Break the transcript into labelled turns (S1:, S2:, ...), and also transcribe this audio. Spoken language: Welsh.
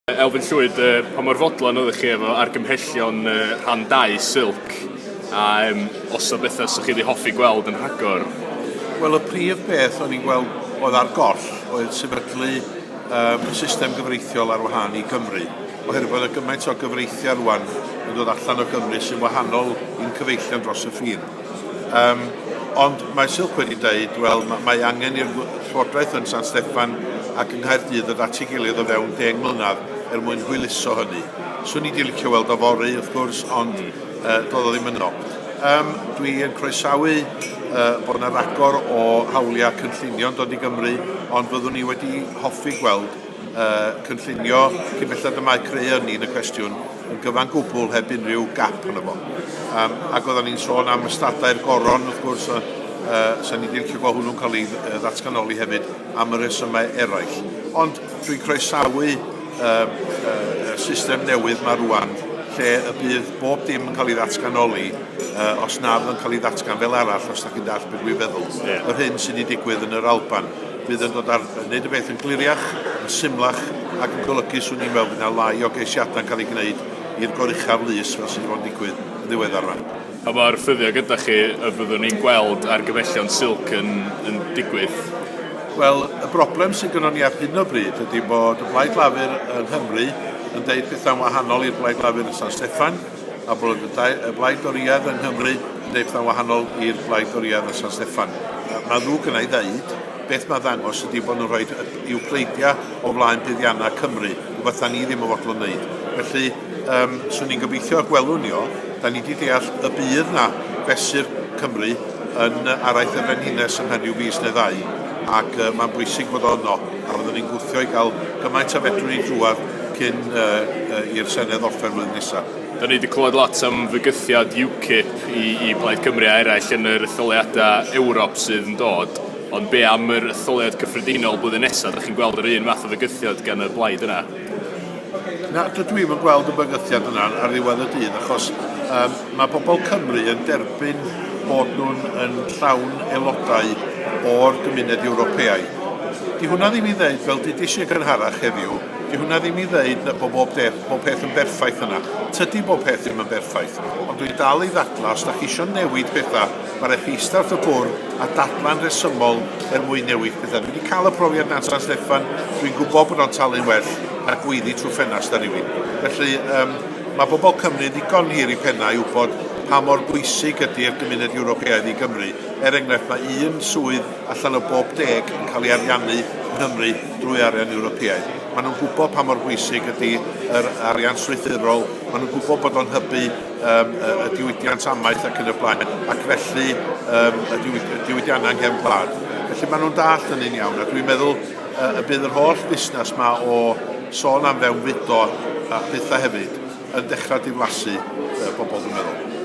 S1: Elfyn Llwyd, pa mor fodlon oeddech chi efo argymhellion rhan 2 Silc a os o bethau sy'ch chi wedi hoffi gweld yn rhagor?
S2: Wel, y prif beth o'n i'n gweld oedd ar goll oedd sefydlu y system gyfreithiol ar wahân i Gymru. Oherwydd bod y gymaint o gyfreithiau rwan yn dod allan o Gymru sy'n wahanol i'n cyfeillion dros y ffin. Ond mae Silc wedi dweud, wel, mae angen i'r Llywodraeth yn San Steffan ac yng Nghaerdydd ddod at ei gilydd o fewn 10 mlynedd mwyn hwyluso hynny. Swn i wedi licio weld o fory, wrth gwrs, ond doedd o ddim yno. Dwi yn croesawu bod yna ragor o hawliau cynllunio'n dod i Gymru, ond fyddwn ni wedi hoffi gweld cynllunio cyn belled y mae creu hynny yn y cwestiwn yn gyfan gwbl heb unrhyw gap yno fo. Ac oedden ni'n sôn am ystadau'r goron, wrth gwrs, sy'n ni wedi licio gweld hwnnw'n cael ei ddatganoli hefyd am y resymau eraill. Ond dwi'n croesawu y system newydd mae rwan, lle y bydd bob dim yn cael ei ddatganoli os na fydd yn cael ei ddatgan fel arall, os da chi'n dall beth dwi'n feddwl. Yr hyn sy'n ei digwydd yn yr Alban bydd yn dod ar wneud y beth yn gliriach, yn symlach ac yn golygu swn i'n meddwl bydd yna lai o geisiadau'n cael ei gwneud i'r goruchaf lys fel sy'n fod yn digwydd yn ddiweddar rhan.
S1: Pa mor ffyddiog ydych chi y byddwn ni'n gweld argyfellion Silc yn digwydd?
S2: Wel, y broblem sy'n gynnon ni ar hyn o bryd ydy bod y Blaid Lafur yn Nghymru yn deud pethau'n wahanol i'r Blaid Lafur yn San Steffan, a bod y Blaid Doriad yn Nghymru yn deud pethau'n wahanol i'r Blaid Doriad yn San Steffan. Mae ddrwg yna i ddeud, beth mae ddangos ydy bod nhw'n rhoi i'w pleidiau o flaen buddiannau Cymru, rhywbeth da ni ddim yn fodlon wneud. Felly, swn i'n gobeithio gwelwn ni o, da ni wedi deall y bydd na fesur Cymru yn araith y Frenhines ym Mhenrhyw fis neu 2, ac mae'n bwysig bod ono, a fyddwn ni'n gwthio i gael gymaint a fedrwn ni drwad cyn i'r Senedd orffen flwyddyn nesaf.
S1: Da ni wedi clywed lot am fygythiad UKIP i Blaid Cymru a eraill yn yr etholiadau Ewrop sydd yn dod, ond be am yr etholiad cyffredinol blwyddyn nesaf? Ydych chi'n gweld yr un math o fygythiad gan y blaid yna?
S2: Na, dydw i'm yn gweld y bygythiad yna ar ddiwedd y dydd, achos mae bobl Cymru yn derbyn bod nhw'n yn llawn aelodau o'r gymuned Ewropeaidd. Di hwnna ddim i ddeud, fel di eisiau gynharach heddiw, di hwnna ddim i ddeud na bob peth yn berffaith yna. Tydi bob peth ddim yn berffaith, ond dwi'n dal i ddadla, os da chi eisiau newid pethau, mae'r eich eistedd y bwrdd a dadla'n resymol mwyn newid pethau. Dwi wedi cael y profiad na San Steffan, dwi'n gwybod bod o'n talu'n well a gweiddi trwy ffenast ar rywun. Felly, mae bobl Cymru ddigon hir i penna i wybod pa mor bwysig ydy'r gymuned Ewropeaidd i Gymru. Enghraifft, mae un swydd allan o bob 10 yn cael ei ariannu yng Nghymru drwy arian Ewropeaidd. Maen nhw'n gwybod pa mor bwysig ydy yr arian strwythurol, maen nhw'n gwybod bod o'n hybu y diwydiant amaeth ac yn y blaen, ac felly y diwydiannau yng gwlad. Felly maen nhw'n dall yn un iawn, a dwi'n meddwl y bydd yr holl busnes yma o sôn am fewnfudo a pethau hefyd yn dechrau diflasu bobl, dwi'n meddwl.